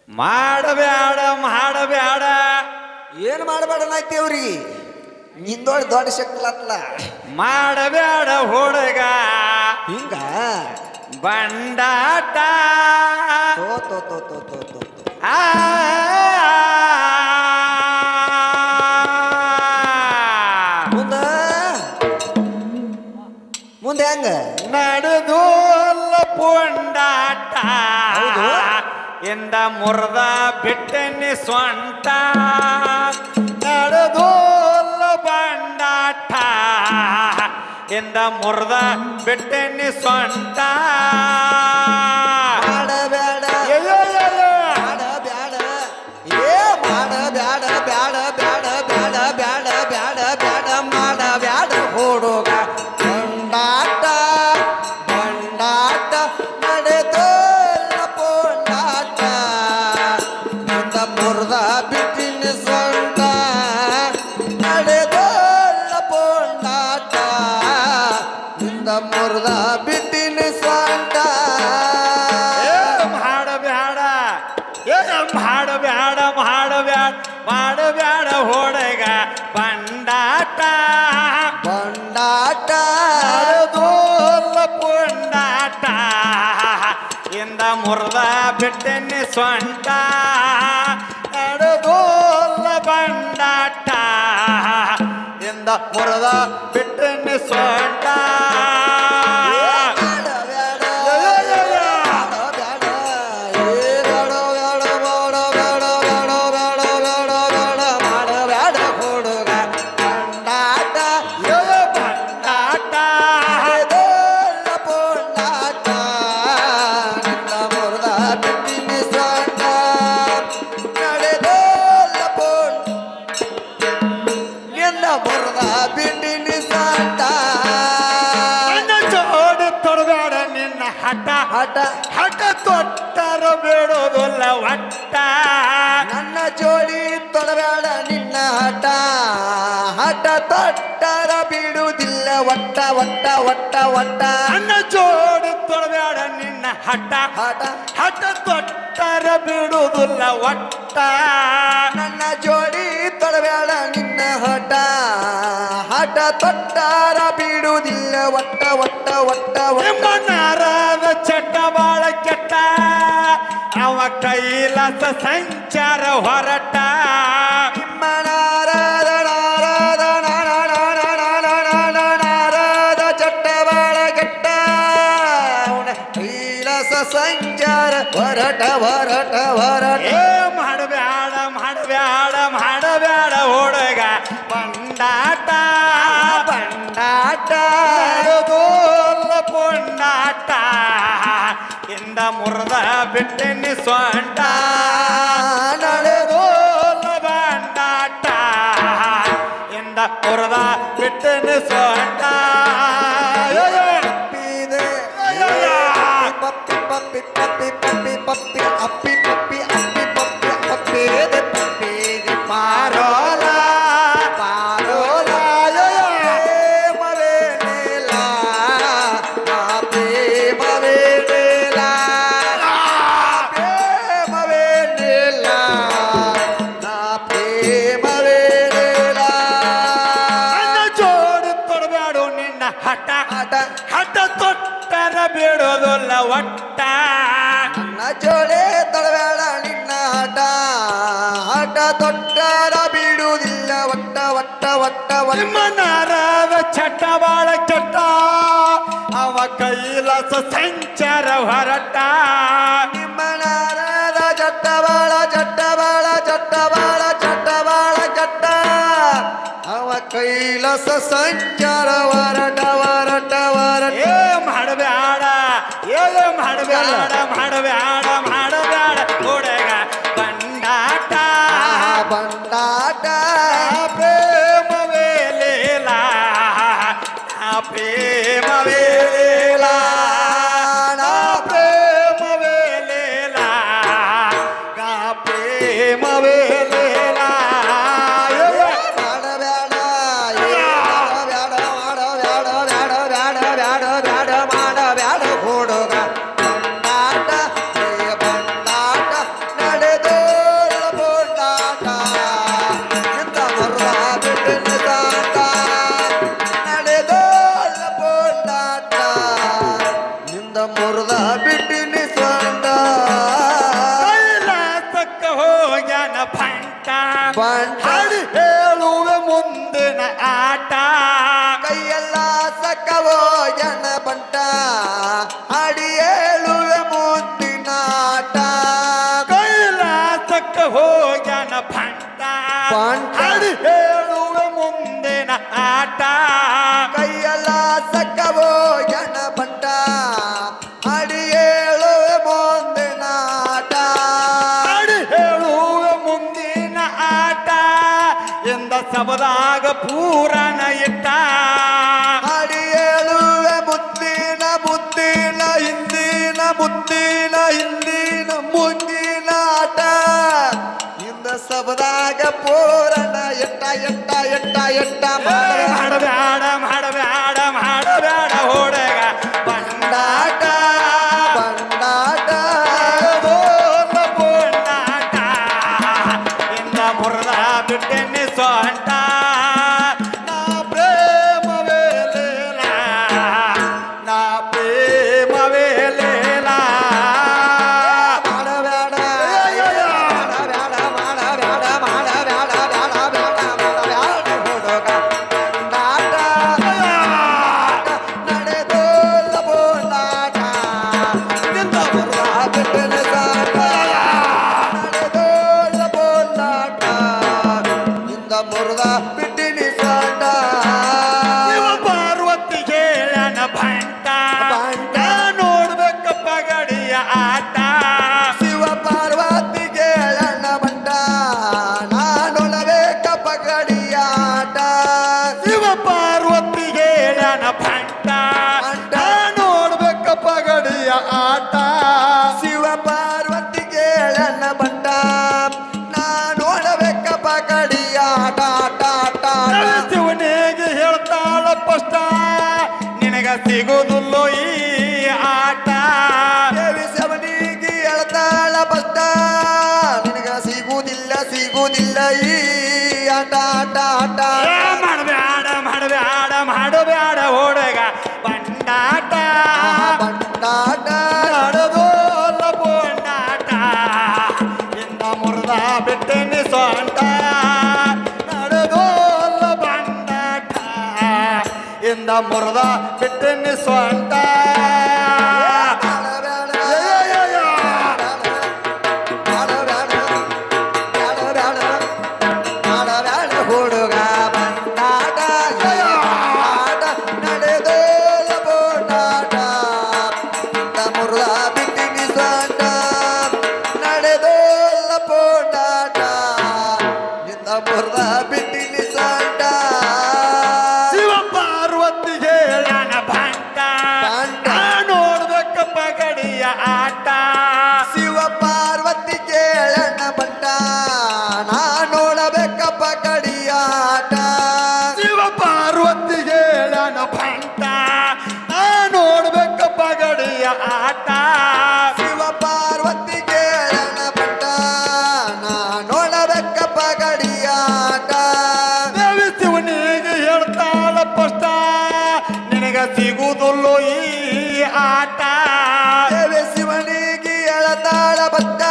ಮಾಡಬ್ಯಾಡ ಮಾಡಬ್ಯಾಡ ಏನು ಮಾಡಬೇಡ ನಾಯ್ತೇವ್ರಿ ನಿಂದೊಳ ದೊಡ್ಡ ಶಕ್ಲತ್ಲ ಮಾಡಬ್ಯಾಡ ಹುಡುಗ ಹಿಂಗ ಬಂಡಾಟ ತೋ ತೋ ತೋ ತೋ ತೋ ತೋ ಆ ಮುಂದ ಮುಂದೆ ಹೆಂಗ ನಡೆದೋಲ್ಲ ಪುಂಡಾಟ ಹೌದು. ಎಂದ ಮುರ್ದ ಬಿಟ್ಟನಿ ಸ್ವಂಟ ನಡೆದೋಲ್ಲ ಬಂಡಾಟ ಎಂದ ಮುರ್ದ ಬಿಟ್ಟನಿ ಸ್ವಂಟ ಮಾಡಬೇಡ ಅಯ್ಯಯ್ಯಯ್ಯೋ. ಮಾಡಬ್ಯಾಡ ಏ ಮಾಡಬ್ಯಾಡ ಬ್ಯಾಡ ಬ್ಯಾಡ ಬ್ಯಾಡ ಬ್ಯಾಡ ಬ್ಯಾಡ ಬ್ಯಾಡ ಮಾಡಬ್ಯಾಡ ಹುಡುಗ ಬಂಡಾಟ ಬಂಡಾಟ ನಡೆದೋಲ್ಲ ಪೋಂಡಾಟ ನಿಂದ ಮುರ್ದ ಬಿಟ್ಟಿನ ಸ್ವಂತ ನಡೆದೋಲ್ಲ ಪೋಂಡಾಟ ನಿಂದ ಮುರ್ದ ಬಿಟ್ಟಿನ ಸ್ವಂತ ಮಾಡಬ್ಯಾಡ ಮಾಡಬ್ಯಾಡ ಮಾಡಬ್ಯಾಡ ಮಾಡಬ್ಯಾಡ ಹುಡುಗ ಬಂಡಾಟ ಬಂಡಾಟ ನಡೆದೋಲ್ಲ ಪುಂಡಾಟ ಎಂದ ಮುರ್ದ ಬಿಟ್ಟನಿ ಸ್ವಂಟ ನಡೆದೋಲ್ಲ ಬಂಡಾಟ ಎಂದ ಮುರ್ದ ಬಿಟ್ಟನಿ ಸ್ವಂಟ ಮಾಡಬ್ಯಾಡ ಮಾಡಬ್ಯಾಡ ಏ ಬೇಡ ಬೇಡ ಬೇಡ ಬೇಡ ಬೇಡ ಬೇಡ ಬೇಡ ಬೇಡ ಮಾಡಬ್ಯಾಡ ಹುಡುಗ ಬಂಡಾಟ ಬಂಡಾಟ ನಡೆದೋಲ್ಲ ಪೋಂಡಾಟ ನಿನ್ನ ಮುರ್ದ ಬಿಟ್ಟಿನ ಸ್ವಂತ ನಡೆದೋಲ್ಲ ಪೋಂಡ ನಿನ್ನ ಮುರ್ದ ಬಿಟ್ಟಿನ ಸ್ವಂತ ನನ್ನ ಜೋಡಿ ತೊಡಬೇಡ ನಿನ್ನ ಹಠ ಹಠ ಹಠ ತೊಟ್ಟರ ಬಿಡೋದಿಲ್ಲ ಒಟ್ಟ ನನ್ನ ಜೋಡಿ ತೊಡಬೇಡ ನಿನ್ನ ಹಠ ಹಠ ತೊಟ್ಟರ ಬಿಡುವುದಿಲ್ಲ ಒಟ್ಟ ಒಟ್ಟ ಒಟ್ಟ ಒಟ್ಟ ನನ್ನ ಜೋಡಿ ತೊಡಬೇಡ ನಿನ್ನ ಹಠ ಹಠ ಹಠ ತೊಟ್ಟರ ಬಿಡುವುದಿಲ್ಲ ಒಟ್ಟ ನನ್ನ ಜೋಡಿ ತೊಡಬೇಡ ನಿನ್ನ ಹಠ ಹಠ ತೊಟ್ಟರ ಬಿಡುವುದಿಲ್ಲ ಒಟ್ಟ ಒಟ್ಟ ಒಟ್ಟ ನಿಮ್ಮ ಒಟ್ಟ ನಾರದ ಚಟ್ಟ ಬಾಳ ಕೆಟ್ಟ ಅವ ಕೈಲಾಸ ಸಂಚಾರ ಹೊರಟ ನಿಮ್ಮ ನಾರದ ನಾರದ ನಾರದ ಚಟ್ಟ ಬಾಳ ಕೆಟ್ಟ ಅವನ ಕೈಲಾಸ ಸಂಚಾರ ಹೊರಟ ಹೊರಟ ಹೊರಟ ಏ ಮಾಡಬ್ಯಾಡ ಮಾಡಬ್ಯಾಡ ಮಾಡಬ್ಯಾಡ ಹುಡುಗ ಬಂಡಾಟ ಬಂಡಾಟ ನಡೆದೋಲ್ಲ ಪುಂಡಾಟ ಎಂದ ಮುರ್ದ ಬಿಟ್ಟನಿ ಸ್ವಂಟ ನಡೆದೋಲ್ಲ ಬಂಡಾಟ ಎಂದ ಮುರ್ದ ಬಿಟ್ಟನಿ ಸ್ವಂಟ ಪಪ್ಪಿದೆ ಪಪ್ಪಿ ಪಪ್ಪಿ ಪಪ್ಪಿ ಪಪ್ಪಿ ಪಪ್ಪಿ ಅಪ್ಪಿ ಪಪ್ಪಿ ಅಪ್ಪಿ ಪಪ್ಪಿ ಪಪ್ಪಿದೆ ಪಪ್ಪಿದೆ ಮಾರೋಲ ಪಾರೋಲ ಪ್ರೇಮವೇನಿಲ್ಲ ಆ ಪ್ರೇಮವೇನಿಲ್ಲ ಪ್ರೇಮವೇನಿಲ್ಲ ನಾ ಪ್ರೇಮವೇನಿಲ್ಲ ನನ್ನ ಜೋಡಿ ತೊಡಬೇಡು ನಿನ್ನ ಹಠ ಆಟ ಹಠ ತೊಟ್ಟರ ಬಿಡೋದಿಲ್ಲ ಒಟ್ಟ ನನ್ನ ಜೋಡೆ ತೊಡಬೇಡ ನಿನ್ನ ಹಠ ಹಠ ತೊಟ್ಟರ ಬಿಡುವುದಿಲ್ಲ ಒಟ್ಟ ಒಟ್ಟ ಒಟ್ಟ ನಿಮ್ಮ ಒಟ್ಟ ನಾರದ ಚಟ್ಟ ಬಾಳ ಕೆಟ್ಟ ಅವ ಕೈಲಾಸ ಸಂಚಾರ ಹೊರಟ ನಿಮ್ಮ ನಾರದ ಚಟ್ಟ ಬಾಳ ಚಟ್ಟ ಬಾಳ ಚಟ್ಟ ಬಾಳ ಚಟ್ಟ ಬಾಳ ಚಟ್ಟ ಅವ ಕೈಲಾಸ ಸಂಚಾರ ಹೊರಟ ಹೊರಟ ಹೊರಟ ಏ ಮಾಡಬ್ಯಾಡ ಏ ಮಾಡಬ್ಯಾಡ ಮಾಡಬ್ಯಾಡ ಮಾಡಬ್ಯಾಡ ಹುಡುಗ ಬಂಡಾಟ ಬಂಡಾಟ ಪ್ರೇಮವೇ ಲೀಲ ಪ್ರೇಮವೇ ಲೀಲ ಪ್ರೇಮವೇ ಲೀಲ ಪ್ರೇಮವೇ ಲೀಲ ಮಾಡಬೇಡ ಮಾಡಬೇಡ ಮಾಡಬೇಡ ಬೇಡ ಬೇಡ ಬೇಡ ಬೇಡ ಮಾಡಬೇಡ ಹುಡುಗ ಬಂಡಾಟ ಬಂಡಾಟ ನಡೆದ ಬಂಟ ಹಾಡಿ ಹೇಳುವೆ ಮುಂದಿನ ಆಟ ಕೈಯೆಲ್ಲ ಸಕ್ಕವೋ ಜನ ಬಂಟ ಹಾಡಿ ಹೇಳುವೆ ಮುಂದಿನ ಆಟ ಕೈಲಾಸಕ್ಕ ಹೋಗ್ಯಾನ ಭಂಟ ಬಂಟ ಹಾಡಿ ಹೇಳುವೆ ಮುಂದಿನ ಆಟ ಕೈಯೆಲ್ಲ ಸಕ್ಕವೋ ಜನ ಬಂಟ ಹಾಡಿ ಹೇಳುವೆ ಮುಂದಿನ ಆಟ ಹಾಡಿ ಹೇಳುವೆ ಮುಂದಿನ ಆಟ ಎಂದ ಸಬದಾಗ ಪೂರನ ಇಟ್ಟ ಹಾಡಿ ಹೇಳುವೆ ಮುಂದಿನ ಮುಂದಿನ ಹಿಂದಿನ ಮುಂದಿನ ಹಿಂದಿನ ಮುಂದಿನ ಆಟ ಇಂದ ಸಬದಾಗ ಪೂರಣ ಎಟ್ಟ ಎಟ್ಟ ಎಟ್ಟ ಎಟ್ಟ ಮಾಡಬ್ಯಾಡ ಮಾಡಬ್ಯಾಡ ಮಾಡಬ್ಯಾಡ ಹೋಡಗ ಬಂಡಾಟ ಬಂಡಾಟ ಬೋನಾಟ ಇಂದ ಮುರದ ಬಿಟ್ಟೆನ್ನಿ ಸೊಂಟ ನಾ ಪ್ರೇಮವೇ ಲೇಲ ನಾ ಪ್ರೇಮವೇ ಲೇಲ ಮಾಡಬೇಡ ಮಾಡಬೇಡ ಮಾಡಬೇಡ ಮಾಡಬೇಡ ಮಾಡಬೇಡ ಮಾಡಬೇಡ ಹುಡುಗ ಬಂಡಾಟ ನಡೆದೋಲ್ಲ ಬೋನಾಟ ನಿಂದ ಬರುವ ಬಿಟ್ಟನ ಸಾಟ ನಡೆದೋಲ್ಲ ಬೋನಾಟ ನಿಂದ ಮುರಿದ ಬಿಟ್ಟಿನಿ ಸಾಟ ಶಿವ ಪಾರ್ವತಿ ಹೇಳನ ಭಂಟ ಭಂಟ. ನೋಡ್ಬೇಕಪ್ಪ ಗಡಿಯ ಆಟ ಶಿವ ಪಾರ್ವತಿ ಕೇಳಣ್ಣ ಬಂಟ ನಾನೊಳಬೇಕ ಪಗಡಿಯ ಆಟ ಶಿವ ಪಾರ್ವತಿ ಹೇಳನ ಭಂಟ ಭಂಟ. ನೋಡ್ಬೇಕಪ್ಪ ಗಡಿಯ ಆಟ ಶಿವ ಪಾರ್ವತಿ ಕೇಳಣ್ಣ ಬಂಟ ನಾನೊಳಬೇಕ ಪಗಡಿಯ ಆಟ ಆಟ ಆಟ ಆಟ ಶಿವನಿಗೆ ಹೇಳ್ತಾಳ ಪಷ್ಟ ನಿನಗ ಸಿಗುವುದಿಲ್ಲೋ ಈ ಆಟ ದೇವಿ ಶವನಿಗೆ ಎಳ್ತಾಳ ಬಸ್ತ ನಿನಗ ಸಿಗುವುದಿಲ್ಲ ಸಿಗುವುದಿಲ್ಲ ಈ ಆಟ ಆಟ ಆಟ ಮಾಡಬ್ಯಾಡ ಮಾಡಬ್ಯಾಡ ಮಾಡಬ್ಯಾಡ ಹೋಡಗ ಬಂಡಾಟ ಬಂಡಾಟ ನಡೆದೋಲ್ಲ ಬೋಂಡಾಟ ಇಂದ ಮುರಿದ ಬಿಟ್ಟೆನಿ ಸೊಂಟ ನಡೆದೋಲ್ಲ ಬಂಡಾಟ ಇಂದ ಮುರಿದ ಬಿಟ್ಟೆನಿ ಸೊಂಟ ಹುಡುಗ ಬಂಡಾಟ ಆಟ ನಡೆದೋಲ ಬೋಟಾಟ ಮುರುದ ಬಿಟ್ಟಿನಿ ಸೊಂಟ ನಡೆದೋಲ ಬೋಟಾಟ ನಿಂದ ಮುರುದ ಬಿಟ್ಟಿನಿ ಸೊಂಟ ಶಿವ ಪಾರ್ವತಿ ಹೇಳನ ಭಂಟ ಭಂಟ. ನೋಡ್ಬೇಕಪ್ಪ ಗಡಿಯ ಆಟ ಶಿವ ಪಾರ್ವತಿ ಕೇಳಣ್ಣ ಬಂಟ ನಾನೋಡಬೇಕಪ್ಪ ಕಡಿಯಾಟ ಶಿವ ಪಾರ್ವತಿ ಹೇಳನ ಭಂಟ ನೋಡ್ಬೇಕಪ್ಪ ಗಡಿಯ ಆಟ ಶಿವ ಪಾರ್ವತಿ ಕೇಳಣ್ಣ ಬಂಟ ನಾನೋಡಬೇಕಪ್ಪ ಕಡಿಯಾಟ ದೇವಿ ಶಿವನಿಗೆ ಹೇಳ್ತಾಳ ಪಷ್ಟ ನಿನಗ ಸಿಗುವುದಿಲ್ಲೋ ಈ ಆಟ ದೇವಿ ಶಿವನಿಗೆ ಎಳತಾಳ ಬತ್ತ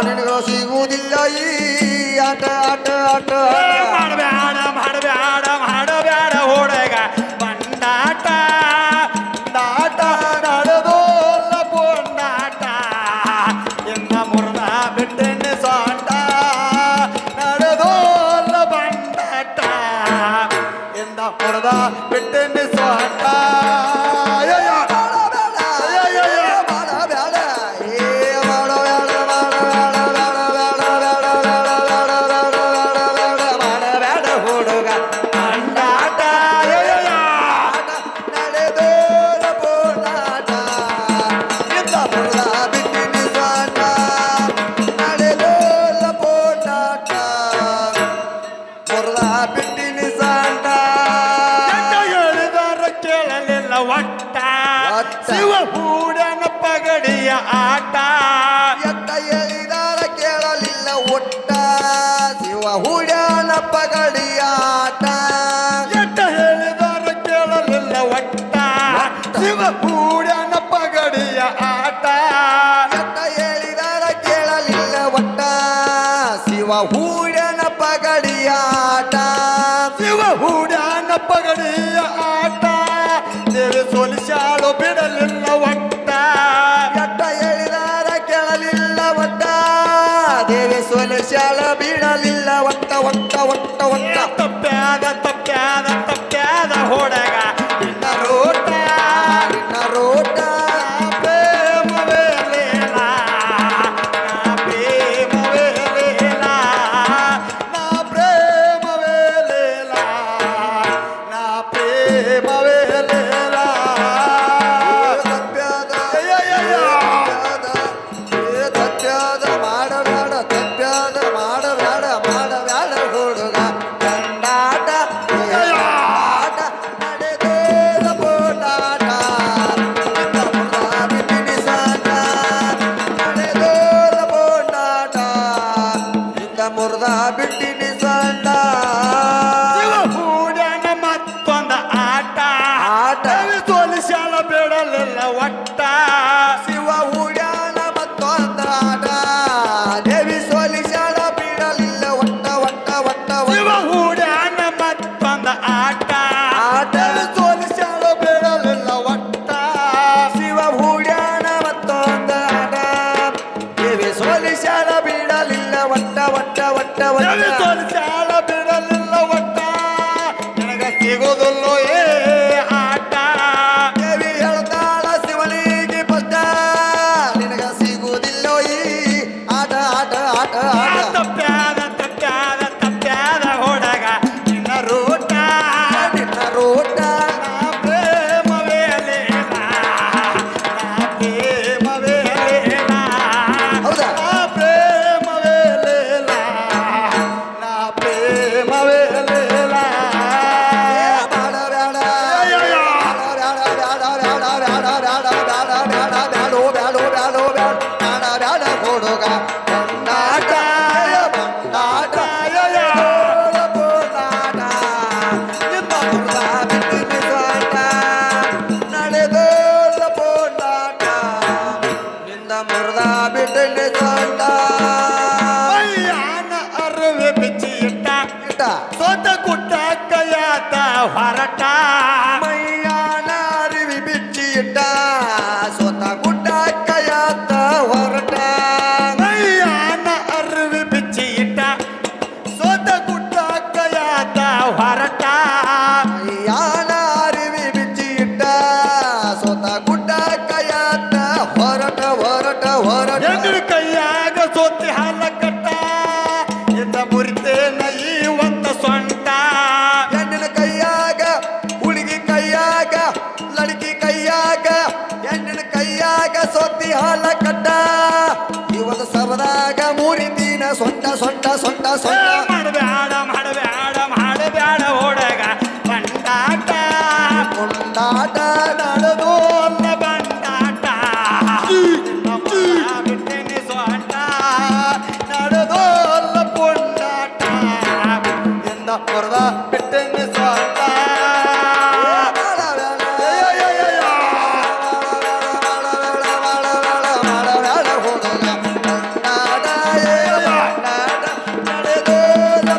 ನಿನಗೂ ಸಿಗುವುದಿಲ್ಲ ಈ ಆಟ ಆಟ ಆಟ ಆಟ ಮಾಡಬ್ಯಾಡ ಮಾಡಬ್ಯಾಡ ಮಾಡಬ್ಯಾಡ ಹೋಡಗ ಬಂಡಾಟ ದಾಟ ನಡೆದೋಲ್ಲ ಬೋಂಡಾಟ ಎನ್ನ ಮುರ್ದ ಬಿಟ್ಟೆನೆ ಸೊಂಟ ನಡೆದೋಲ್ಲ ಬಂಡಾಟ ಎಂದ ಮುರ್ದ ಬಿಟ್ಟೆನೆ ಸೊಂಟ ಬಂಡಾಟ ನಡೆದೋರ ಬೋನಾಟ ನಿಂದ ಮುರುದ ಬಿಟ್ಟಿನಿ ಸ್ವಾಟ ಶಿವ ಹೂಡನ ಪಗಡಿಯಾಟ ಶಿವ ಹೂಡ್ಯಾನ ಪಗಡಿಯ ಆಟ ದೇವಿ ಸೋಲಿಸಾಳು ಬಿಡಲಿಲ್ಲ ಒಟ್ಟ ಎಟ್ಟ ಹೇಳಿದಾರ ಕೇಳಲಿಲ್ಲ ಒಟ್ಟ ದೇವಿ ಸೊಲಸ್ಯಾಳ ಬಿಡಲಿಲ್ಲ ಒಟ್ಟ ಒಟ್ಟ ಒಟ್ಟ ಒಟ್ಟ ತಪ್ಪ್ಯಾದ ತಪ್ಪ್ಯಾದ ತಪ್ಪ್ಯಾದ ಹೊಡಗ ಇನ್ನ ರೋಟ ನಿನ್ನ ರೋಟ ಪ್ರೇಮವೇ ಲೇಲ ನಾ ಪ್ರೇಮವೇ ಲೇಲ ನಾ ಪ್ರೇಮವೇ ಲೇಲ ನಾ ಪ್ರೇಮವೇ ಲೇಲ ತಪ್ಪ್ಯಾದ ಅಯ್ಯಯ್ಯಯ್ಯ. ತಪ್ಪ್ಯಾದ ಮಾಡಬೇಡ ತಪ್ಪ್ಯಾದ ಮಾಡಬೇಡ ಮಾಡಬೇಡ ಹುಡುಗ ಕಂಡಾಟ ಆಟ ನಡೆದೋದ ಬೋಟಾಟ ಬಿಡಿಸಾಟ ನಡೆದೋದ ಬೋಟಾಟ ಇಂದ ಮುರ್ದ ಬಿಟ್ಟಿನಿ ಸಂಡ ಶಿವ ಹೂಡ್ಯಾನ ಮತ್ತೊಂದ ಆಟ ಆಟ ದೇವಿ ಸೋಲಿಸಾಳ ಬಿಡಲಿಲ್ಲ ಒಟ್ಟ ಶಿವ ಹೂಡ್ಯಾನ ಮತ್ತೊಂದ ಆಟ ದೇವಿ ಸೋಲಿಸಾಳ ಬಿಡಲಿಲ್ಲ ಒಟ್ಟ ಒಟ್ಟ ಒಟ್ಟ ಶಿವ ಹೂಡ್ಯಾನ ಮತ್ತೊಂದ ಆಟ ಆಟ ಸೋಲಿಸಾಳ ಬಿಡಲಿಲ್ಲ ಒಟ್ಟ ಶಿವ ಹೂಡ್ಯಾನ ಮತ್ತೊಂದ ಆಟ ದೇವಿ ಸೋಲಿಸಾಳ ಬಿಡಲಿಲ್ಲ ಒಟ್ಟ ಒಟ್ಟ ಒಟ್ಟ ದೇವಿ ಒಟ್ಟ ಸೋಲಿಸಾಳ ಬಿಡಲಿಲ್ಲ ಒಟ್ಟ ನಿನಗ ಸಿಗೋದಿಲ್ಲೋ ಏ ಆಟ ದೇವಿ ಹೇಳ್ತಾಳ ಶಿವನಿಗೆ ಪದ್ದ ನಿನಗ ಸಿಗುವುದಿಲ್ಲೋ ಈ ಆಟ ಆಟ ಆಟ ಆಟ ತಪ್ಪ್ಯಾದ ತಪ್ಪ್ಯಾದ ತಪ್ಪ್ಯಾದ ಹೊಡಗ ನಿನ್ನ ರೂಟ ನಿನ್ನ ರೋಟ ನಾ ಪ್ರೇಮವೇ ಲೇಲ ನಾ ಪ್ರೇಮವೇ ಲೇಲ ಹೌದಾ ನಾ ಪ್ರೇಮವೇ ಲೇಲ ನಾ ಪ್ರೇಮವೇ ಲೇಲ ಬೇಡ ಬೇಡ ಅಯ್ಯಯ್ಯ. ಹುಡುಗ ಬಂಡಾಟ ಬಂಡಾಟ ಬೋಟಾಟ ನಿಮ್ಮ ಮುರ್ದ ಬಿಟ್ಟಿನಿ ಸ್ವಾಟ ನಡೆದೋದ ಬೋಟಾಟ ನಿನ್ನ ಮುರ್ದ ಬಿಟ್ಟಿನಿ ಸ್ವಾಟ ಅಯ್ಯಾನ ಅರಿವೆ ಬಿಚ್ಚಿ ಇಟ್ಟ ಇಟ್ಟ ಸೋತ ಗುಡ್ಡ ಕೈಯಾತ ಹೊರಟ ಮೈಯಾನ ಅರಿವಿ ಬಿಚ್ಚಿ ಇಟ್ಟ ಸೋತ ಗುಡ್ಡ ಕೈಯಾತ ಹೊರಟ ಅಯ್ಯಾನ ಅರಿವೆ ಬಿಚ್ಚಿ ಇಟ್ಟ ಸೋತ ಗುಡ್ಡ ಕೈಯಾತ ಹೊರಟ ಮೈಯಾನ ಅರಿವಿ ಬಿಚ್ಚಿ ಇಟ್ಟ ಸೋತ ಗುಡ್ಡ ಕೈಯಾತ ಹೊರಟ ಹೊರಟ ಹೊರಟ ಎದುರ ಕೈಯಾಗ ಸೋತಿ ಹಾಲ ಕಟ್ಟ ಎಂದ ಮುರಿತೇನ ಈ ಒಂದ ಸೊಂಟ ಹೆಣ್ಣಿನ ಕೈಯಾಗ ಹುಡುಗಿ ಕೈಯಾಗ ಲड़की ಕೈಯಾಗ ಹೆಣ್ಣಿನ ಕೈಯಾಗ ಸೊತ್ತಿ ಹಾಲ ಕಟ್ಟ ಇವತ್ತು ಸಬದಾಗ ಮುರಿತೀನ ಸೊಂಟ ಸೊಂಟ ಸೊಂಟ ಸೊಂಟ ಮಾಡಬ್ಯಾಡ ಮಾಡಬ್ಯಾಡ ಮಾಡಬ್ಯಾಡ ಹೊಡಗ ಬಂಡಾಟ ಕೊಂಡಾಟ ನಡೆದು ಅಲ್ಲ ಬಂಡಾಟ ಬಿಟ್ಟೇನೆ ಸೊಂಟ ನಡೆದು ಅಲ್ಲ ಪೊಂಡಾಟ ಎಂದ ಹೊರದ ಬಿಟ್ಟೇನೆ ಸೊಂಟ ನಡೆದೋದ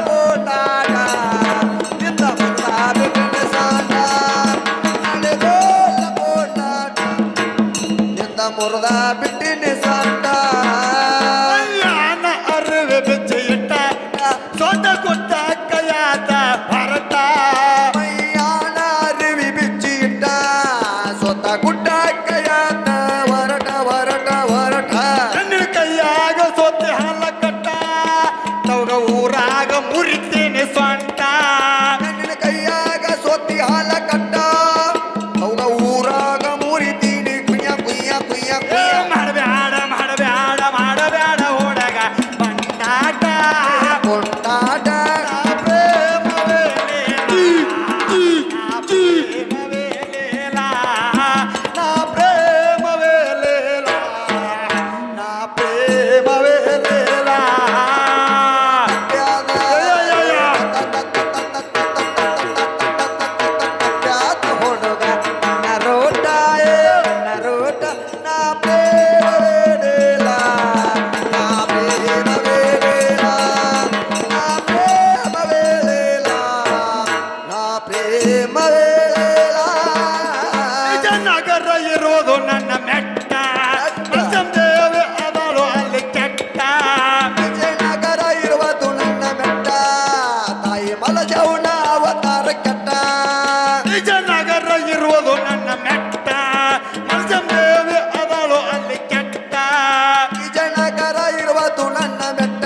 ಇರುವತು ನನ್ನ ಬೆಟ್ಟ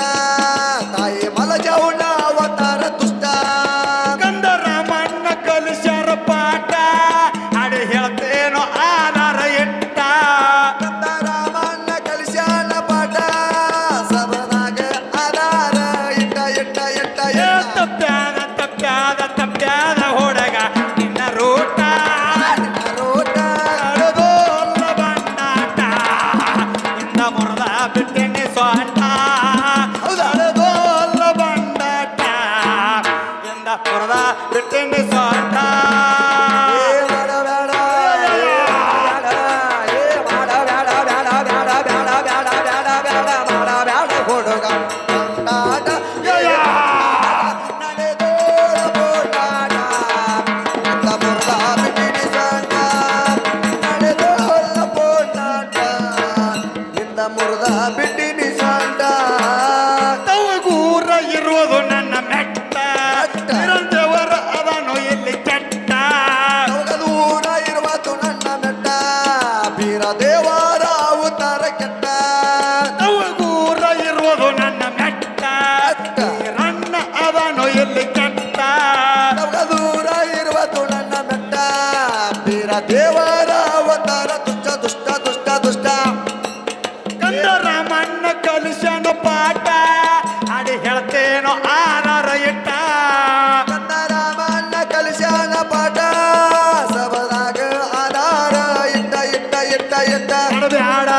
ತಾಯಿ ಮಲಜೌನ ಅವತಾರ ದುಷ್ಟ ಕಂದ ರಾಮಣ್ಣ ಕಲಿಸ್ಯಾರ ಪಾಠ ಅಡಿ ಹೇಳ್ತೇನೋ ಆಧಾರ ಇಟ್ಟ ಕಂದ ರಾಮಣ್ಣ ಕಲಿಸ್ಯಾನ ಪಾಠ ಸಬದಾಗ ಆಧಾರ ಇಟ್ಟ ಇಟ್ಟ ಇಟ್ಟ ಇಟ್ಟ ತಪ್ಪ್ಯಾದ ಹೊಡಗ ನಿನ್ನ ರೂಟ ರೋಟ ಅಳದೋಲ್ಲ ಬಣ್ಣಾಟ ಇಂದ ಮುರದ ಬಿಟ್ಟೆಣ್ಣೆ ಸೊಂಟ ಅಳದೋಲ್ಲ ಬಣ್ಣಾಟ ಇಂದ ಮುರದ ಬಿಟ್ಟೆಣ್ಣೆ ಸೊಂಟ ಹುಡುಗ ಮುರ್ದ ಬಿಟ್ಟಿನಿ ಸಾಂಟ ತವಗೂರ ಇರುವುದು ನನ್ನ ಮೆಟ್ಟ ದೇವರ ಅದನ್ನು ಇಲ್ಲಿ ಕೆಟ್ಟ ದೂರ ಇರುವತು ನನ್ನ ಬೆಟ್ಟ ಬೀರ ದೇವರ ಅವತಾರ ಕೆಟ್ಟ ತವಗೂರ ಇರುವುದು ನನ್ನ ಮೆಟ್ಟ ರಣ್ಣ ಅದನ್ನು ಇಲ್ಲಿ ಕೆಟ್ಟ ದೂರ ಇರುವತು ನನ್ನ ಬೆಟ್ಟ ಬೀರ ದೇವರ ಅವತಾರ ದುಷ್ಟ ದುಷ್ಟ ದುಷ್ಟ ದುಷ್ಟ ಕಂದ ರಾಮಣ್ಣ ಕಲಿಸ್ಯಾನ ಪಾಠ ಅಡಿ ಹೇಳ್ತೇನೋ ಆಧಾರ ಇಟ್ಟ ಕಂದ ರಾಮಣ್ಣ ಕಲಿಸ್ಯಾನ ಪಾಠ ಸಬದಾಗ ಆಧಾರ ಇಟ್ಟ ಇಟ್ಟ ಇಟ್ಟ ಇಟ್ಟ ಮಾಡಬ್ಯಾಡ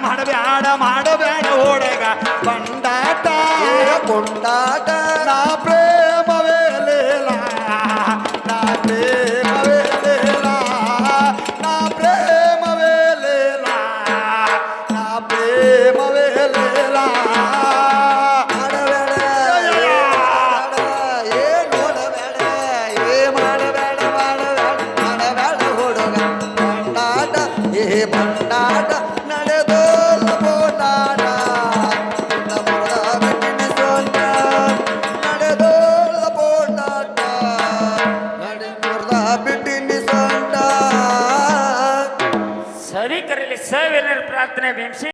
ಮಾಡಬ್ಯಾಡ ಓಡಗ ಬಂಡಾಟ ಕೊಂಡಾಟ ನಾ ಪ್ರೇಮವೇ ಲೇಲ ನಾ ಪ್ರೇಮವೇ ಲೇಲ ನಾ ಪ್ರೇಮವೇ ಲೇಲ ನಾ ಪ್ರೇಮವೇ ಲೇಲ ಮಾಡಬೇಡ ಏ ನೋಡಬೇಡ ಏ ಮಾಡಬೇಡ ಮಾಡಬೇಡ ಹುಡುಗ ಬಂಡಾಟ ಏ ಬಂಡಾಟ ನಡೆದೋಲ್ಲ ಬೋಟಾಟ ಬಿಟ್ಟಿನ ಸೋಟ ನಡೆದೋಲ್ಲ ಬೋಟಾಟ ನಡೆ ಮುರ್ದ ಬಿಟ್ಟಿನ ಸೋಟ ಸಭಿಕರಲ್ಲಿ ಸವಿನರ ಪ್ರಾರ್ಥನೆ ಭೀಮ್ಸಿ